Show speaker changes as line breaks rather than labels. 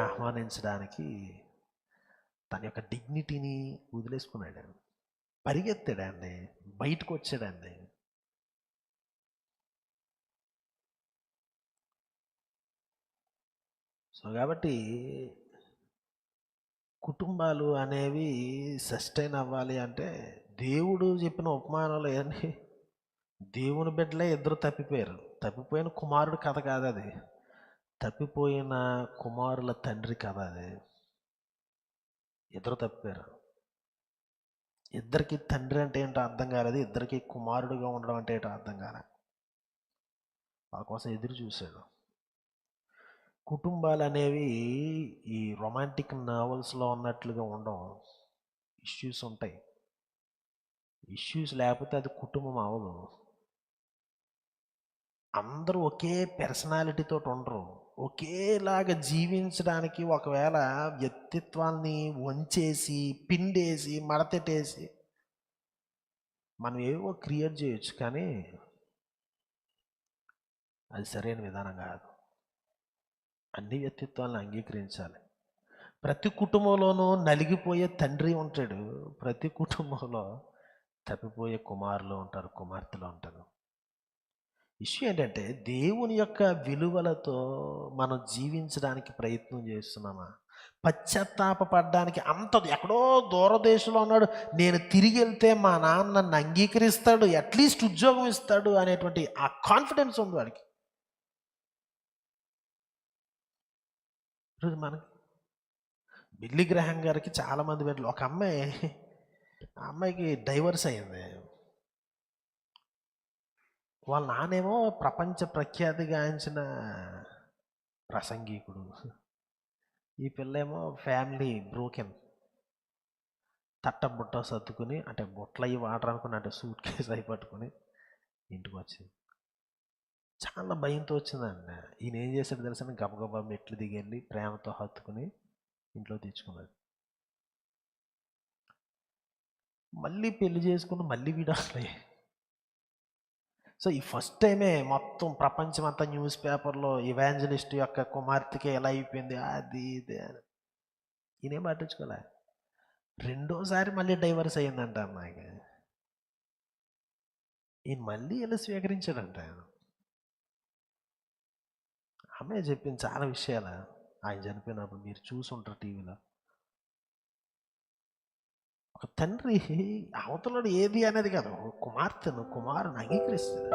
ఆహ్వానించడానికి తన యొక్క డిగ్నిటీని వదిలేసుకున్నాడు, పరిగెత్తాడండి, బయటకు వచ్చాడండి. సో కాబట్టి కుటుంబాలు అనేవి సస్టైన్ అవ్వాలి అంటే దేవుడు చెప్పిన ఉపమానాలు ఏంటి? దేవుని బిడ్డలే ఇద్దరు తప్పిపోయారు. తప్పిపోయిన కుమారుడు కథ కాదు అది, తప్పిపోయిన కుమారుల తండ్రి కథ అది. ఇద్దరు తప్పిపోయారు. ఇద్దరికి తండ్రి అంటే ఏంటో అర్థం కాలేదు, ఇద్దరికి కుమారుడుగా ఉండడం అంటే ఏంటో అర్థం కాలేదు. వాళ్ళ కోసం ఎదురు చూశాడు. కుటుంబాలు అనేవి ఈ రొమాంటిక్ నావల్స్లో ఉన్నట్లుగా ఉండవు. ఇష్యూస్ ఉంటాయి. ఇష్యూస్ లేకపోతే అది కుటుంబం అవ్వదు. అందరూ ఒకే పర్సనాలిటీతో ఉండరు. ఒకేలాగా జీవించడానికి ఒకవేళ వ్యక్తిత్వాన్ని వంచేసి పిండేసి మడతెట్టేసి మనం ఏవో క్రియేట్ చేయొచ్చు, కానీ అది సరైన విధానం కాదు. అన్ని వ్యక్తిత్వాలను అంగీకరించాలి. ప్రతి కుటుంబంలోనూ నలిగిపోయే తండ్రి ఉంటాడు, ప్రతి కుటుంబంలో తప్పిపోయే కుమారులు ఉంటారు, కుమార్తెలు ఉంటారు. ఇష్యూ ఏంటంటే దేవుని యొక్క విలువలతో మనం జీవించడానికి ప్రయత్నం చేస్తున్నామా? పశ్చాత్తాపపడడానికి అంత ఎక్కడో దూరదేశంలో ఉన్నాడు, నేను తిరిగి వెళ్తే మా నాన్న నన్ను అంగీకరిస్తాడు, అట్లీస్ట్ ఉద్యోగం ఇస్తాడు అనేటువంటి ఆ కాన్ఫిడెన్స్ ఉంది వాడికి. ఈరోజు మనకి బిల్లీ గ్రహాం గారికి చాలామంది బిడ్డలు, ఒక అమ్మాయికి డైవర్స్ అయింది. వాళ్ళ నానేమో ప్రపంచ ప్రఖ్యాతిగాంచిన ప్రసంగికుడు, ఈ పిల్లేమో ఫ్యామిలీ బ్రోకెన్. తట్టబుట్ట సర్దుకుని, అంటే బుట్టలు అవి వాటర్ అనుకుని, అంటే సూట్ కేసు అవి పట్టుకుని ఇంటికి వచ్చింది. చాలా భయంతో వచ్చిందండి. ఈయన ఏం చేశాడు తెలుసని, గబగబా మెట్లు దిగెళ్ళి ప్రేమతో హత్తుకుని ఇంట్లో తెచ్చుకున్నాడు. మళ్ళీ పెళ్లి చేసుకుని మళ్ళీ విడాకులే. సో ఈ ఫస్ట్ టైమే మొత్తం ప్రపంచం అంతా న్యూస్ పేపర్లో ఇవాంజలిస్ట్ యొక్క కుమార్తెకి ఎలా అయిపోయింది అది ఇది అని. ఈయనేం పట్టించుకోలే. రెండోసారి మళ్ళీ డైవర్స్ అయ్యిందంట అమ్మాయికి. ఈయన మళ్ళీ వెళ్ళి స్వీకరించాడంట. అమ్మాయి చెప్పింది చాలా విషయాలు. ఆయన చనిపోయినప్పుడు మీరు చూసుంటారు టీవీలో. ఒక తండ్రి అవతలడు ఏది అనేది కాదు, కుమార్తెను కుమారుని అంగీకరిస్తాడు.